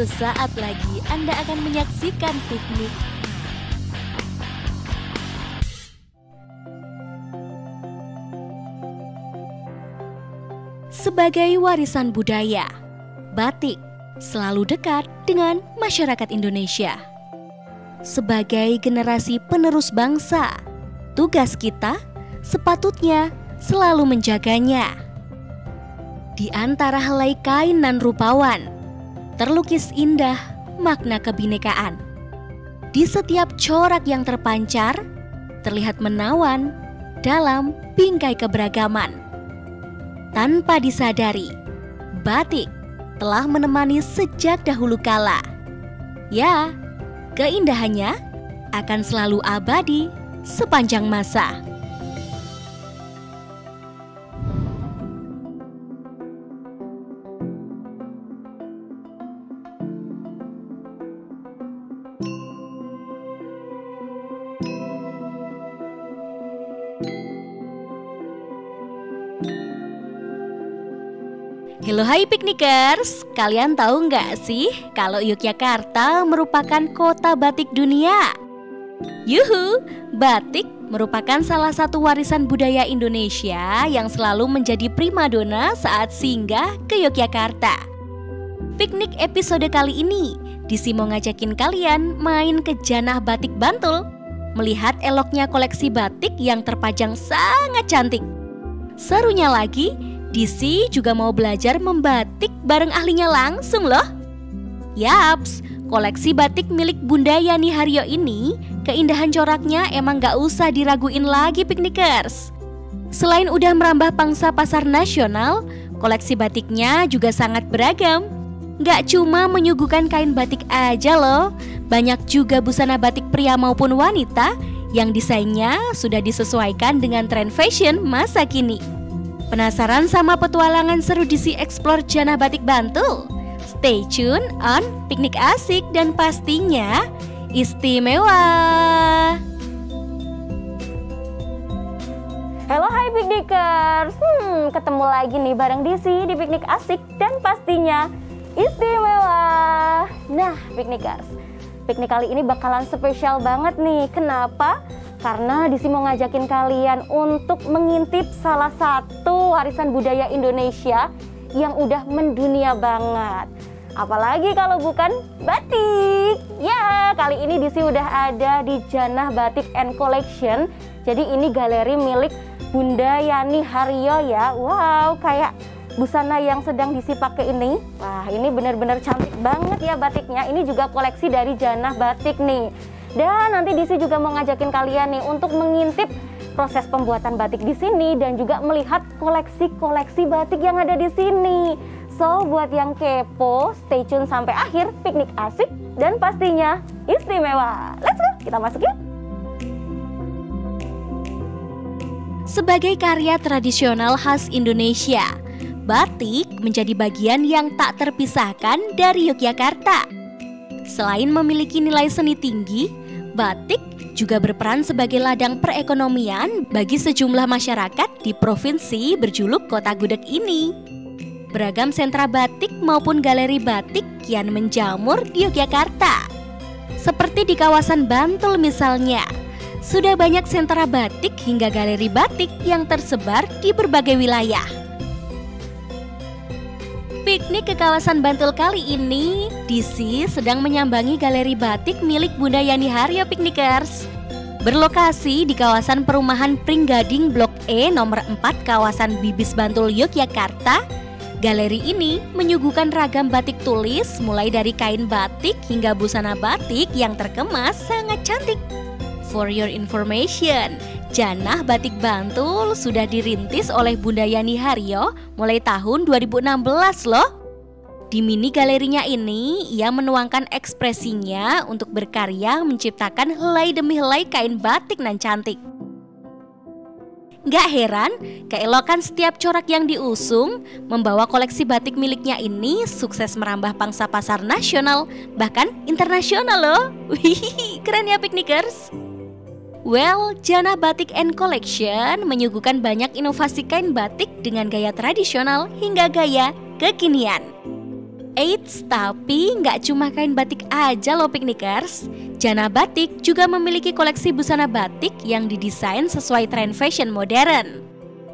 Sesaat lagi Anda akan menyaksikan piknik. Sebagai warisan budaya, batik selalu dekat dengan masyarakat Indonesia. Sebagai generasi penerus bangsa, tugas kita sepatutnya selalu menjaganya. Di antara helai kain nan rupawan, terlukis indah makna kebinekaan. Di setiap corak yang terpancar, terlihat menawan dalam bingkai keberagaman. Tanpa disadari, batik telah menemani sejak dahulu kala. Ya, keindahannya akan selalu abadi sepanjang masa. Halo hai piknikers, kalian tahu nggak sih kalau Yogyakarta merupakan kota batik dunia? Yuhu, batik merupakan salah satu warisan budaya Indonesia yang selalu menjadi primadona saat singgah ke Yogyakarta. Piknik episode kali ini, Disi mau ngajakin kalian main ke Janah Batik Bantul, melihat eloknya koleksi batik yang terpajang sangat cantik. Serunya lagi, Disi juga mau belajar membatik bareng ahlinya langsung loh. Yaps, koleksi batik milik Bunda Yani Haryo ini, keindahan coraknya emang gak usah diraguin lagi piknikers. Selain udah merambah pangsa pasar nasional, koleksi batiknya juga sangat beragam. Gak cuma menyuguhkan kain batik aja loh, banyak juga busana batik pria maupun wanita yang desainnya sudah disesuaikan dengan tren fashion masa kini. Penasaran sama petualangan seru Disi Explore Janah Batik Bantul? Stay tune on Piknik Asik dan pastinya istimewa. Halo hai piknikers, ketemu lagi nih bareng Disi di Piknik Asik dan pastinya istimewa. Nah piknikers, piknik kali ini bakalan spesial banget nih. Kenapa? Karena Disi mau ngajakin kalian untuk mengintip salah satu warisan budaya Indonesia yang udah mendunia banget. Apalagi kalau bukan batik. Ya, kali ini Disi udah ada di Janah Batik and Collection. Jadi ini galeri milik Bunda Yani Haryo ya. Wow, kayak busana yang sedang Disi pakai ini. Wah, ini benar-benar cantik banget ya batiknya. Ini juga koleksi dari Janah Batik nih. Dan nanti Disi juga mau ngajakin kalian nih untuk mengintip proses pembuatan batik di sini dan juga melihat koleksi-koleksi batik yang ada di sini. So, buat yang kepo, stay tune sampai akhir piknik asik dan pastinya istimewa. Let's go, kita masuk yuk. Sebagai karya tradisional khas Indonesia, batik menjadi bagian yang tak terpisahkan dari Yogyakarta. Selain memiliki nilai seni tinggi, batik juga berperan sebagai ladang perekonomian bagi sejumlah masyarakat di provinsi berjuluk Kota Gudeg ini. Beragam sentra batik maupun galeri batik kian menjamur di Yogyakarta. Seperti di kawasan Bantul misalnya, sudah banyak sentra batik hingga galeri batik yang tersebar di berbagai wilayah. Piknik ke kawasan Bantul kali ini, Disi sedang menyambangi galeri batik milik Bunda Yani Haryo piknikers. Berlokasi di kawasan perumahan Pringgading Blok E nomor 4 kawasan Bibis Bantul Yogyakarta, galeri ini menyuguhkan ragam batik tulis mulai dari kain batik hingga busana batik yang terkemas sangat cantik. For your information, Janah Batik Bantul sudah dirintis oleh Bunda Yani Haryo mulai tahun 2016 loh. Di mini galerinya ini, ia menuangkan ekspresinya untuk berkarya menciptakan helai demi helai kain batik nan cantik. Gak heran, keelokan setiap corak yang diusung membawa koleksi batik miliknya ini sukses merambah pangsa pasar nasional, bahkan internasional loh. Wih, keren ya piknikers. Well, Janah Batik and Collection menyuguhkan banyak inovasi kain batik dengan gaya tradisional hingga gaya kekinian. Eits, tapi nggak cuma kain batik aja loh Piknikers. Jana Batik juga memiliki koleksi busana batik yang didesain sesuai tren fashion modern.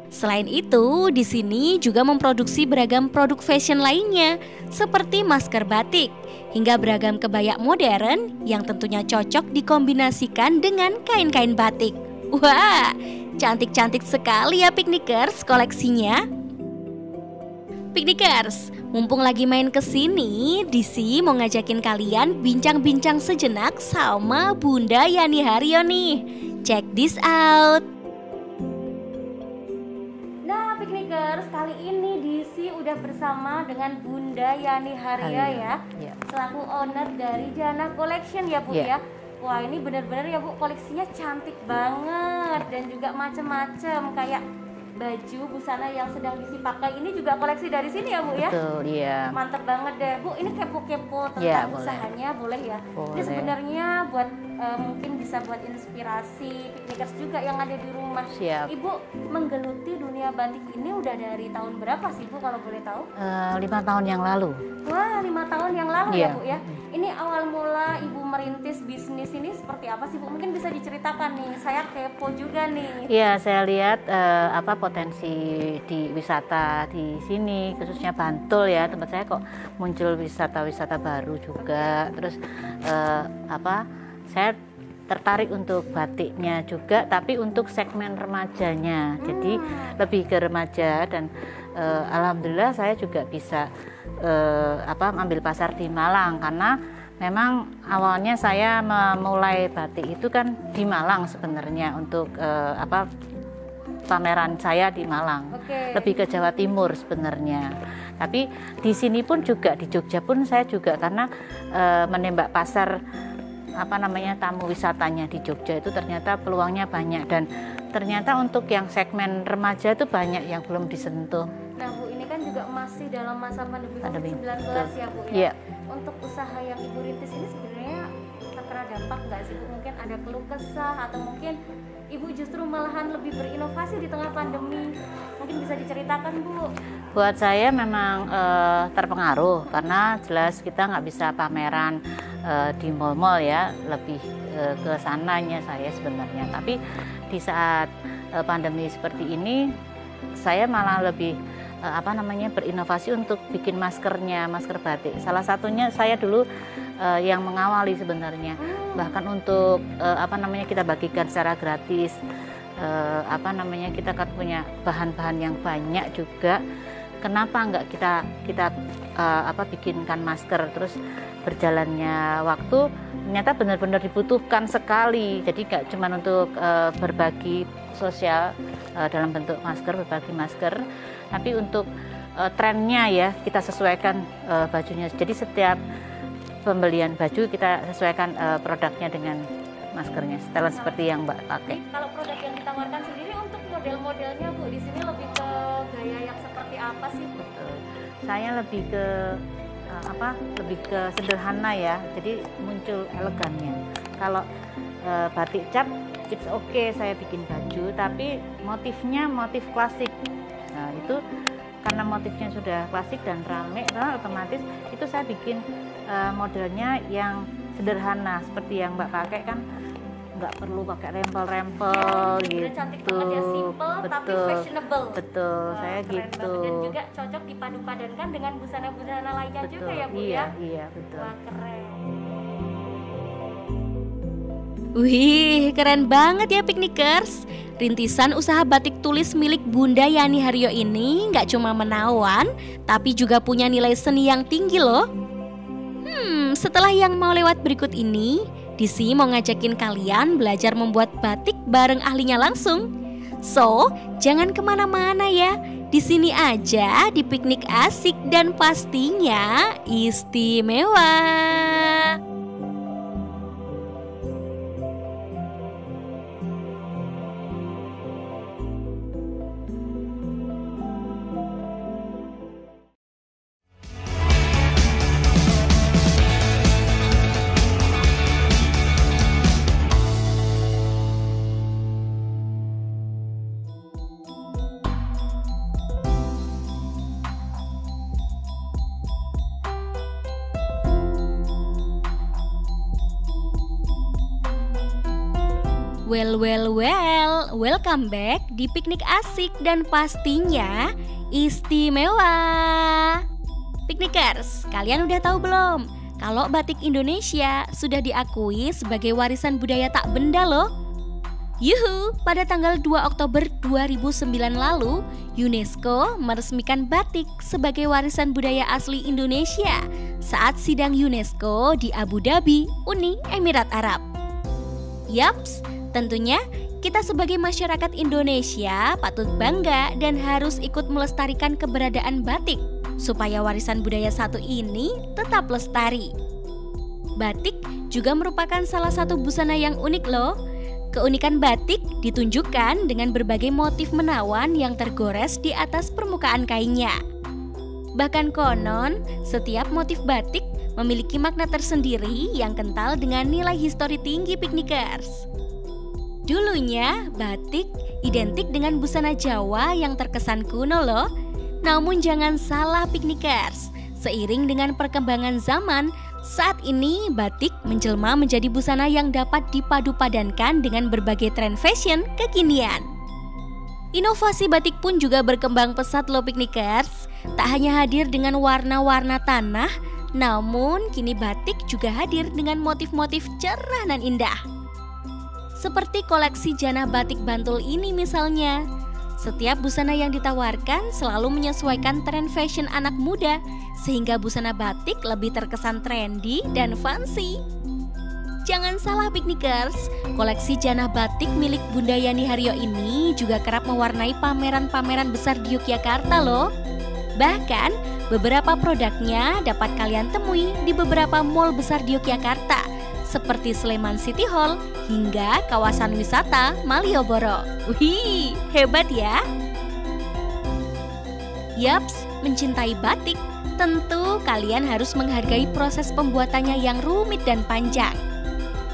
Selain itu, di sini juga memproduksi beragam produk fashion lainnya seperti masker batik hingga beragam kebaya modern yang tentunya cocok dikombinasikan dengan kain-kain batik. Wah, cantik-cantik sekali ya Piknikers koleksinya. Piknikers, mumpung lagi main ke sini, Disi mau ngajakin kalian bincang-bincang sejenak sama Bunda Yani Haryo nih. Check this out. Nah, Piknikers, kali ini Disi udah bersama dengan Bunda Yani Haryo ya, selaku owner dari Jana Collection ya Bu ya. Wah, ini bener-bener ya Bu, koleksinya cantik banget dan juga macem-macem kayak baju busana yang sedang Disi pakai ini juga koleksi dari sini ya Bu ya? Betul, iya. Mantep banget deh Bu, ini kepo-kepo tentang usahanya boleh ya? Boleh. Ini sebenarnya buat mungkin bisa buat inspirasi Piknikers juga yang ada di rumah. Siap. Ibu menggeluti dunia batik ini udah dari tahun berapa sih Bu kalau boleh tahu? 5 tahun yang lalu. Wah, 5 tahun yang lalu ya Bu ya? Ini awal mula Ibu merintis bisnis ini seperti apa sih Bu? Mungkin bisa diceritakan nih, saya kepo juga nih. Iya, saya lihat potensi di wisata di sini, khususnya Bantul ya, tempat saya kok muncul wisata-wisata baru juga. Terus saya tertarik untuk batiknya juga, tapi untuk segmen remajanya. Jadi lebih ke remaja dan alhamdulillah saya juga bisa ambil pasar di Malang karena memang awalnya saya memulai batik itu kan di Malang sebenarnya untuk pameran saya di Malang. Lebih ke Jawa Timur sebenarnya. Tapi di sini pun juga di Jogja pun saya juga karena menembak pasar tamu wisatanya di Jogja itu ternyata peluangnya banyak dan ternyata untuk yang segmen remaja itu banyak yang belum disentuh. Nah Bu, ini kan juga masih dalam masa pandemi COVID-19 ya Bu ya. Yeah. Untuk usaha yang Ibu rintis ini sebenarnya terkena dampak nggak sih Bu? Mungkin ada keluh kesah atau mungkin Ibu justru malahan lebih berinovasi di tengah pandemi? Mungkin bisa diceritakan Bu. Buat saya memang terpengaruh karena jelas kita nggak bisa pameran di mal-mal ya, lebih ke sananya saya sebenarnya. Tapi di saat pandemi seperti ini saya malah lebih berinovasi untuk bikin maskernya, masker batik. Salah satunya saya dulu yang mengawali sebenarnya. Bahkan untuk kita bagikan secara gratis. Kita kan punya bahan-bahan yang banyak juga. Kenapa enggak kita bikinkan masker? Terus berjalannya waktu ternyata benar-benar dibutuhkan sekali. Jadi enggak cuma untuk berbagi sosial dalam bentuk masker, berbagi masker, tapi untuk trennya ya kita sesuaikan bajunya. Jadi setiap pembelian baju kita sesuaikan produknya dengan maskernya, setelan seperti yang Mbak pakai. Kalau produk yang ditawarkan sendiri untuk model-modelnya Bu, di sini lebih ke gaya yang seperti apa sih Bu? Saya lebih ke sederhana ya, jadi muncul elegannya. Kalau batik cap, it's okay saya bikin baju, tapi motifnya motif klasik. Nah itu karena motifnya sudah klasik dan rame, otomatis itu saya bikin modelnya yang sederhana seperti yang Mbak pakai kan, nggak perlu pakai rempel-rempel gitu. Cantik banget ya, simple tapi fashionable. Betul, saya gitu. Dan juga cocok dipadu-padankan dengan busana-busana lainnya juga ya Bu ya. Iya betul. Wah, keren. Wih, keren banget ya Piknikers. Rintisan usaha batik tulis milik Bunda Yani Haryo ini nggak cuma menawan, tapi juga punya nilai seni yang tinggi loh. Setelah yang mau lewat berikut ini, Disi mau ngajakin kalian belajar membuat batik bareng ahlinya langsung. So, jangan kemana-mana ya. Di sini aja di Piknik Asik dan pastinya istimewa. Well, welcome back di Piknik Asik dan pastinya istimewa. Piknikers, kalian udah tahu belum? Kalau batik Indonesia sudah diakui sebagai warisan budaya tak benda loh. Yuhu, pada tanggal 2 Oktober 2009 lalu, UNESCO meresmikan batik sebagai warisan budaya asli Indonesia saat sidang UNESCO di Abu Dhabi, Uni Emirat Arab. Yaps, tentunya kita sebagai masyarakat Indonesia patut bangga dan harus ikut melestarikan keberadaan batik supaya warisan budaya satu ini tetap lestari. Batik juga merupakan salah satu busana yang unik loh. Keunikan batik ditunjukkan dengan berbagai motif menawan yang tergores di atas permukaan kainnya. Bahkan konon, setiap motif batik memiliki makna tersendiri yang kental dengan nilai histori tinggi piknikers. Dulunya, batik identik dengan busana Jawa yang terkesan kuno loh. Namun jangan salah piknikers, seiring dengan perkembangan zaman, saat ini batik menjelma menjadi busana yang dapat dipadu-padankan dengan berbagai tren fashion kekinian. Inovasi batik pun juga berkembang pesat loh piknikers. Tak hanya hadir dengan warna-warna tanah, namun kini batik juga hadir dengan motif-motif cerah dan indah. Seperti koleksi Janah Batik Bantul ini misalnya. Setiap busana yang ditawarkan selalu menyesuaikan tren fashion anak muda, sehingga busana batik lebih terkesan trendy dan fancy. Jangan salah piknikers, koleksi Janah Batik milik Bunda Yani Haryo ini juga kerap mewarnai pameran-pameran besar di Yogyakarta loh. Bahkan, beberapa produknya dapat kalian temui di beberapa mall besar di Yogyakarta, seperti Sleman City Hall hingga kawasan wisata Malioboro. Wih, hebat ya! Yaps, mencintai batik, tentu kalian harus menghargai proses pembuatannya yang rumit dan panjang.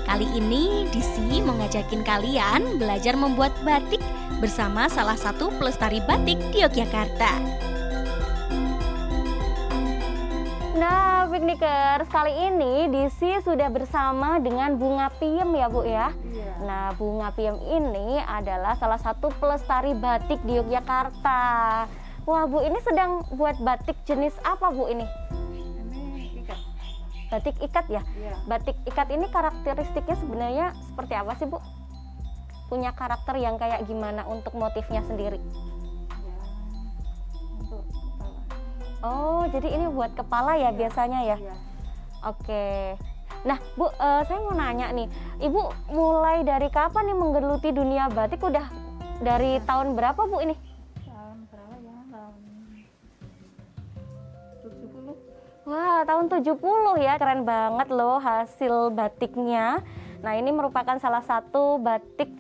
Kali ini Disi mau ngajakin kalian belajar membuat batik bersama salah satu pelestari batik di Yogyakarta. Nah, piknikers, kali ini Disi sudah bersama dengan Bunga Piem ya Bu ya. Iya. Nah, Bunga Piem ini adalah salah satu pelestari batik di Yogyakarta. Wah Bu, ini sedang buat batik jenis apa Bu ini? Ini ikat. Batik ikat ya? Iya. Batik ikat ini karakteristiknya sebenarnya seperti apa sih Bu? Punya karakter yang kayak gimana untuk motifnya sendiri? Ya, untuk kepala. Oh, jadi ini buat kepala ya biasanya ya? Iya. Oke. Nah, Bu, saya mau nanya nih, Ibu mulai dari kapan nih menggeluti dunia batik? Udah dari tahun berapa Bu ini? Tahun berapa ya? Tahun 70. Wah, tahun 70 ya, keren banget loh hasil batiknya. Nah, ini merupakan salah satu batik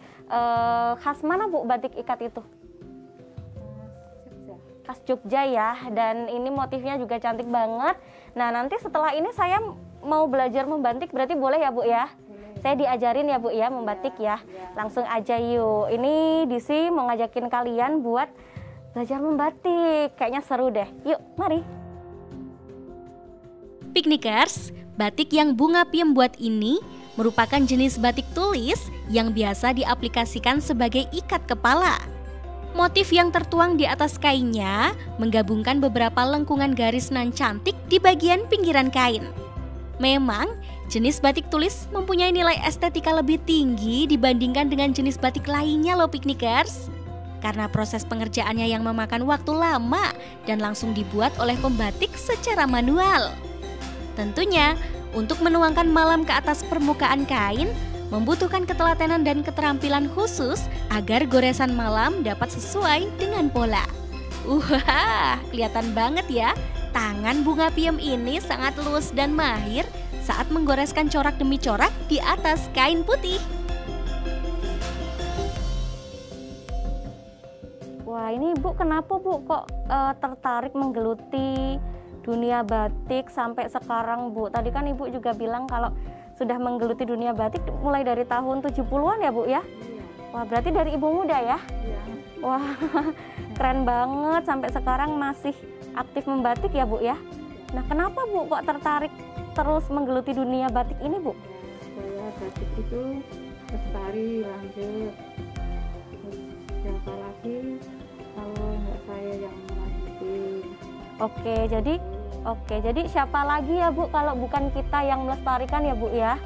khas mana Bu, batik ikat itu? Jogja. Khas Jogja ya, dan ini motifnya juga cantik banget. Nah, nanti setelah ini saya mau belajar membatik, berarti boleh ya Bu ya? Boleh. Saya diajarin ya Bu ya membatik ya. Langsung aja yuk. Ini Disi mau ngajakin kalian buat belajar membatik. Kayaknya seru deh. Yuk, mari. Piknikers, batik yang Bunga Piem buat ini merupakan jenis batik tulis yang biasa diaplikasikan sebagai ikat kepala. Motif yang tertuang di atas kainnya menggabungkan beberapa lengkungan garis nan cantik di bagian pinggiran kain. Memang, jenis batik tulis mempunyai nilai estetika lebih tinggi dibandingkan dengan jenis batik lainnya loh piknikers. Karena proses pengerjaannya yang memakan waktu lama dan langsung dibuat oleh pembatik secara manual. Tentunya, untuk menuangkan malam ke atas permukaan kain, membutuhkan ketelatenan dan keterampilan khusus agar goresan malam dapat sesuai dengan pola. Wah, kelihatan banget ya, tangan Bunga Piem ini sangat luas dan mahir saat menggoreskan corak demi corak di atas kain putih. Wah, ini Bu, kenapa Bu kok tertarik menggeluti dunia batik sampai sekarang Bu? Tadi kan Ibu juga bilang kalau sudah menggeluti dunia batik mulai dari tahun 70-an ya Bu ya? Iya. Wah, berarti dari Ibu muda ya? Iya. Wah, keren banget sampai sekarang masih aktif membatik ya Bu ya? Nah, kenapa Bu kok tertarik terus menggeluti dunia batik ini Bu? Supaya batik itu lestari lanjut. Terus siapa lagi kalau nggak saya yang melanjutin. Oke, jadi siapa lagi ya Bu kalau bukan kita yang melestarikan ya Bu ya?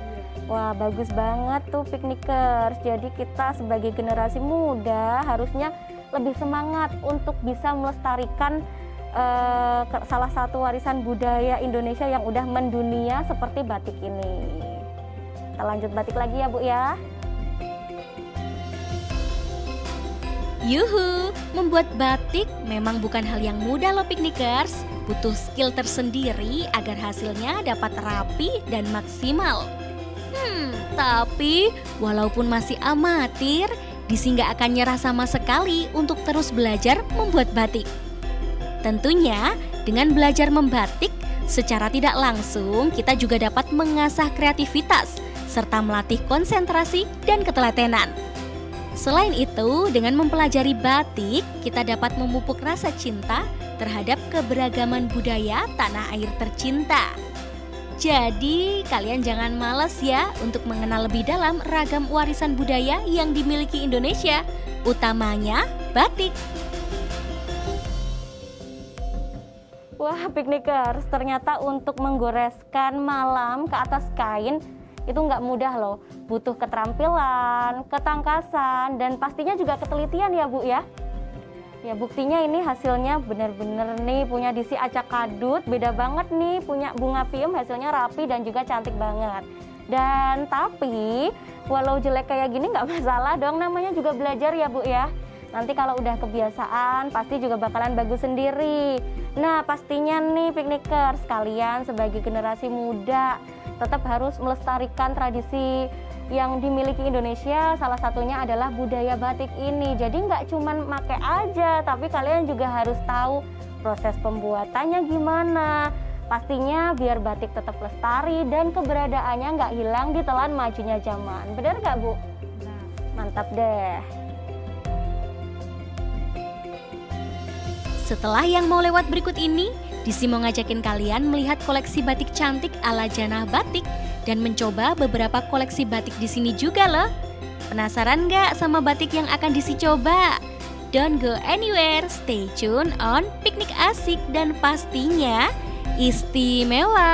Wah, bagus banget tuh piknikers. Jadi kita sebagai generasi muda harusnya lebih semangat untuk bisa melestarikan salah satu warisan budaya Indonesia yang udah mendunia seperti batik ini. Kita lanjut batik lagi ya Bu ya. Yuhu, membuat batik memang bukan hal yang mudah loh piknikers. Butuh skill tersendiri agar hasilnya dapat rapi dan maksimal. Tapi walaupun masih amatir, Disi nggak akan nyerah sama sekali untuk terus belajar membuat batik. Tentunya dengan belajar membatik, secara tidak langsung kita juga dapat mengasah kreativitas serta melatih konsentrasi dan ketelatenan. Selain itu, dengan mempelajari batik, kita dapat memupuk rasa cinta terhadap keberagaman budaya tanah air tercinta. Jadi, kalian jangan malas ya untuk mengenal lebih dalam ragam warisan budaya yang dimiliki Indonesia, utamanya batik. Wah, piknikers, ternyata untuk menggoreskan malam ke atas kain itu nggak mudah loh. Butuh keterampilan, ketangkasan, dan pastinya juga ketelitian ya Bu ya. Ya buktinya ini hasilnya bener-bener nih punya Disi acak kadut, beda banget nih, punya bunga piem hasilnya rapi dan juga cantik banget. Dan tapi walau jelek kayak gini nggak masalah dong, namanya juga belajar ya Bu ya. Nanti kalau udah kebiasaan pasti juga bakalan bagus sendiri. Nah pastinya nih piknikers, kalian sebagai generasi muda tetap harus melestarikan tradisi yang dimiliki Indonesia. Salah satunya adalah budaya batik ini. Jadi nggak cuman make aja, tapi kalian juga harus tahu proses pembuatannya gimana. Pastinya biar batik tetap lestari dan keberadaannya nggak hilang di telan majunya zaman. Benar nggak Bu? Mantap deh. Setelah yang mau lewat berikut ini, Disi mau ngajakin kalian melihat koleksi batik cantik ala Janah Batik dan mencoba beberapa koleksi batik di sini juga loh. Penasaran nggak sama batik yang akan Disi coba? Don't go anywhere, stay tune on Piknik Asik dan pastinya istimewa.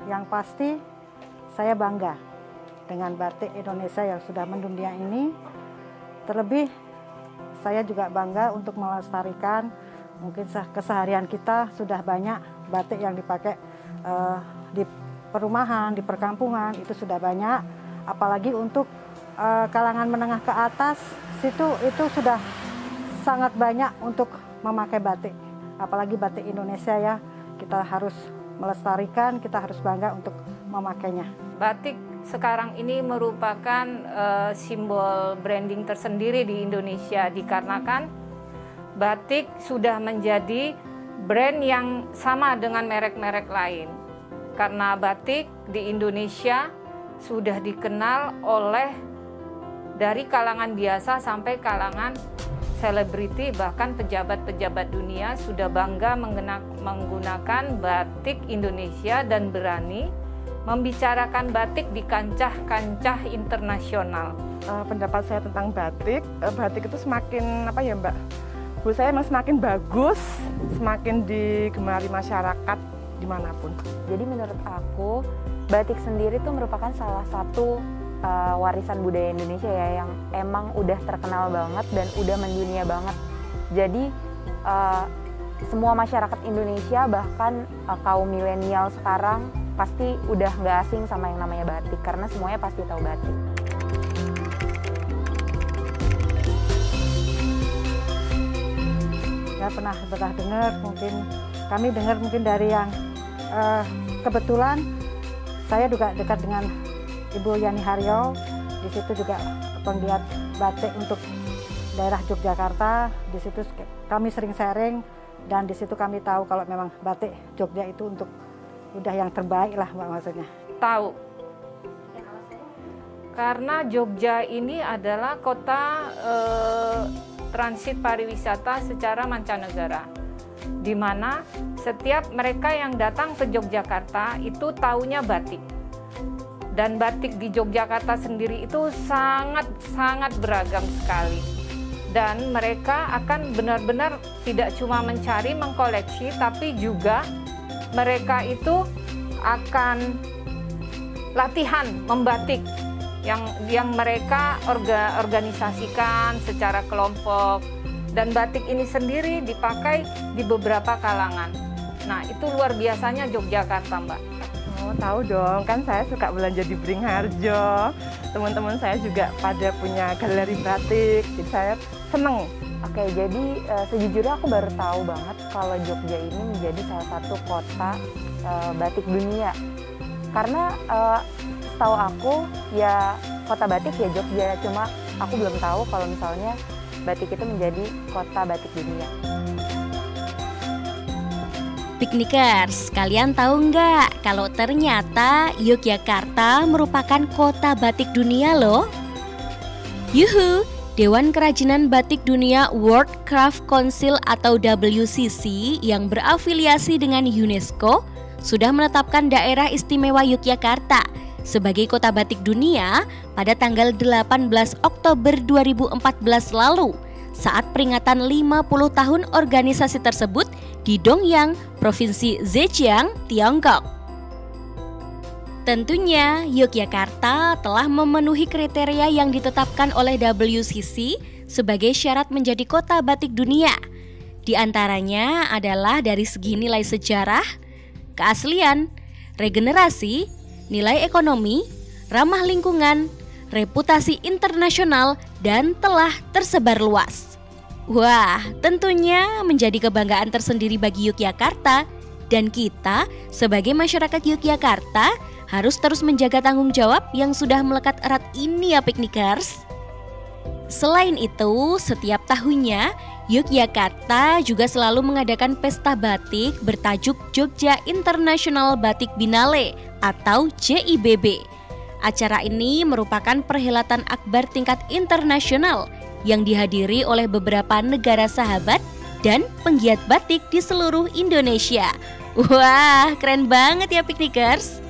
Yang pasti saya bangga dengan batik Indonesia yang sudah mendunia ini. Terlebih saya juga bangga untuk melestarikan, mungkin keseharian kita sudah banyak batik yang dipakai di perumahan, di perkampungan itu sudah banyak. Apalagi untuk kalangan menengah ke atas itu sudah sangat banyak untuk memakai batik. Apalagi batik Indonesia ya, kita harus melestarikan, kita harus bangga untuk memakainya. Batik sekarang ini merupakan simbol branding tersendiri di Indonesia dikarenakan batik sudah menjadi brand yang sama dengan merek-merek lain. Karena batik di Indonesia sudah dikenal oleh dari kalangan biasa sampai kalangan selebriti, bahkan pejabat-pejabat dunia sudah bangga menggunakan batik Indonesia dan berani membicarakan batik di kancah-kancah internasional. Pendapat saya tentang batik, batik itu semakin apa ya Mbak? Menurut saya memang semakin bagus, semakin digemari masyarakat dimanapun. Jadi menurut aku batik sendiri itu merupakan salah satu warisan budaya Indonesia ya yang emang udah terkenal banget dan udah mendunia banget. Jadi semua masyarakat Indonesia bahkan kaum milenial sekarang pasti udah nggak asing sama yang namanya batik karena semuanya pasti tahu batik. Ya pernah dengar, mungkin kami dengar mungkin dari yang kebetulan saya juga dekat dengan Ibu Yani Haryo, di situ juga penggiat batik untuk daerah Yogyakarta. Di situ kami sering sharing dan di situ kami tahu kalau memang batik Jogja itu untuk udah yang terbaik lah Mbak, maksudnya. Tahu. Karena Jogja ini adalah kota transit pariwisata secara mancanegara, di mana setiap mereka yang datang ke Yogyakarta itu taunya batik. Dan batik di Yogyakarta sendiri itu sangat beragam sekali. Dan mereka akan benar-benar tidak cuma mencari, mengkoleksi, tapi juga mereka itu akan latihan membatik yang mereka organisasikan secara kelompok. Dan batik ini sendiri dipakai di beberapa kalangan. Nah, itu luar biasanya Yogyakarta, Mbak. Oh, tahu dong, kan saya suka belanja di Beringharjo. Teman-teman saya juga pada punya galeri batik, jadi saya seneng. Oke, jadi sejujurnya aku baru tahu banget kalau Jogja ini menjadi salah satu kota batik dunia. Karena setahu aku ya kota batik ya Jogja, cuma aku belum tahu kalau misalnya batik itu menjadi kota batik dunia. Piknikers, kalian tahu nggak kalau ternyata Yogyakarta merupakan kota batik dunia loh? Yuhu, Dewan Kerajinan Batik Dunia World Craft Council atau WCC yang berafiliasi dengan UNESCO sudah menetapkan daerah istimewa Yogyakarta sebagai kota batik dunia pada tanggal 18 Oktober 2014 lalu saat peringatan 50 tahun organisasi tersebut di Dongyang, Provinsi Zhejiang, Tiongkok. Tentunya Yogyakarta telah memenuhi kriteria yang ditetapkan oleh WCC sebagai syarat menjadi kota batik dunia. Di antaranya adalah dari segi nilai sejarah, keaslian, regenerasi, nilai ekonomi, ramah lingkungan, reputasi internasional, dan telah tersebar luas. Wah, tentunya menjadi kebanggaan tersendiri bagi Yogyakarta, dan kita sebagai masyarakat Yogyakarta harus terus menjaga tanggung jawab yang sudah melekat erat ini ya Piknikers. Selain itu, setiap tahunnya Yogyakarta juga selalu mengadakan pesta batik bertajuk Jogja International Batik Biennale atau JIBB. Acara ini merupakan perhelatan akbar tingkat internasional yang dihadiri oleh beberapa negara sahabat dan penggiat batik di seluruh Indonesia. Wah, keren banget ya Piknikers.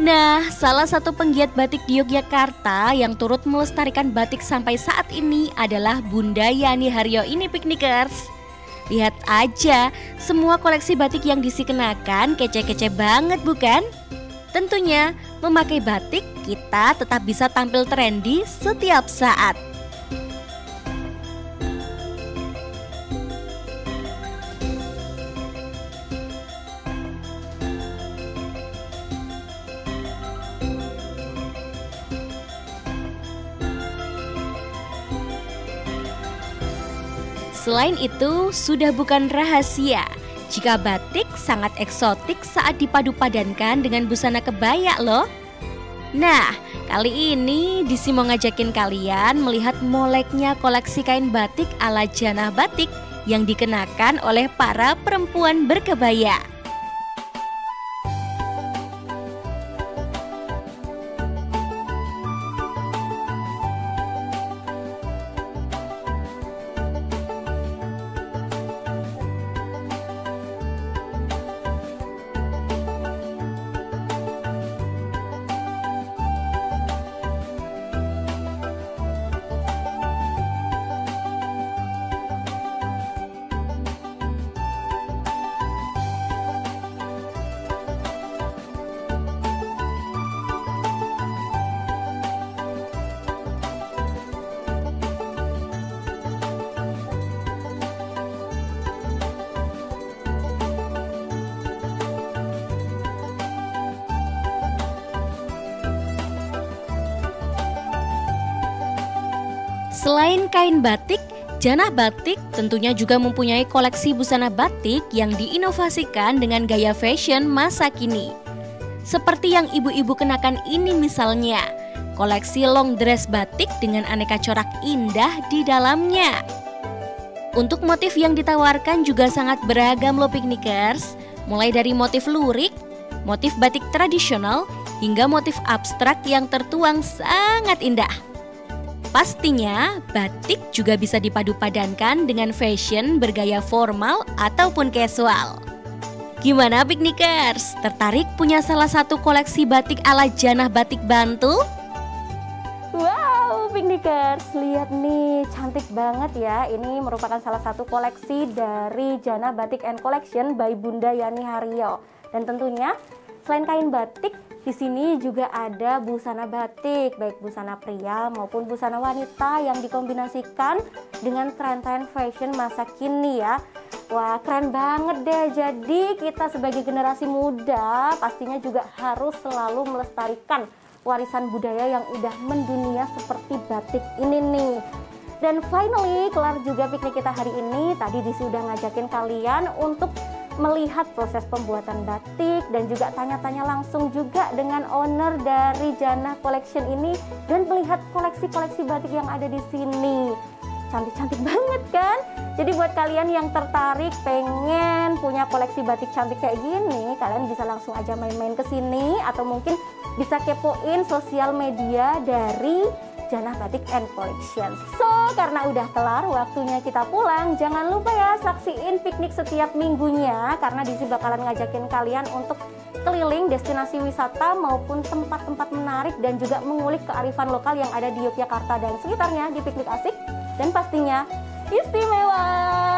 Nah, salah satu penggiat batik di Yogyakarta yang turut melestarikan batik sampai saat ini adalah Bunda Yani Haryo ini Piknikers. Lihat aja, semua koleksi batik yang dikenakan kece-kece banget bukan? Tentunya, memakai batik kita tetap bisa tampil trendy setiap saat. Selain itu, sudah bukan rahasia jika batik sangat eksotik saat dipadu-padankan dengan busana kebaya loh. Nah, kali ini Disi mau ngajakin kalian melihat moleknya koleksi kain batik ala Janah Batik yang dikenakan oleh para perempuan berkebaya. Selain kain batik, Janah Batik tentunya juga mempunyai koleksi busana batik yang diinovasikan dengan gaya fashion masa kini. Seperti yang ibu-ibu kenakan ini misalnya, koleksi long dress batik dengan aneka corak indah di dalamnya. Untuk motif yang ditawarkan juga sangat beragam loh piknikers, mulai dari motif lurik, motif batik tradisional, hingga motif abstrak yang tertuang sangat indah. Pastinya, batik juga bisa dipadu-padankan dengan fashion bergaya formal ataupun casual. Gimana piknikers? Tertarik punya salah satu koleksi batik ala Janah Batik Bantul? Wow, piknikers, lihat nih, cantik banget ya. Ini merupakan salah satu koleksi dari Janah Batik and Collection by Bunda Yani Haryo. Dan tentunya selain kain batik, di sini juga ada busana batik, baik busana pria maupun busana wanita yang dikombinasikan dengan tren-tren fashion masa kini ya. Wah, keren banget deh. Jadi kita sebagai generasi muda pastinya juga harus selalu melestarikan warisan budaya yang udah mendunia seperti batik ini nih. Dan finally, kelar juga piknik kita hari ini. Tadi Disi udah ngajakin kalian untuk melihat proses pembuatan batik dan juga tanya-tanya langsung juga dengan owner dari Janah Collection ini dan melihat koleksi-koleksi batik yang ada di sini. Cantik-cantik banget kan? Jadi buat kalian yang tertarik pengen punya koleksi batik cantik kayak gini, kalian bisa langsung aja main-main ke sini atau mungkin bisa kepoin sosial media dari Janah Batik and Collection. So, karena udah kelar waktunya kita pulang, jangan lupa ya saksiin piknik setiap minggunya karena Disi bakalan ngajakin kalian untuk keliling destinasi wisata maupun tempat-tempat menarik dan juga mengulik kearifan lokal yang ada di Yogyakarta dan sekitarnya di Piknik Asik dan pastinya istimewa.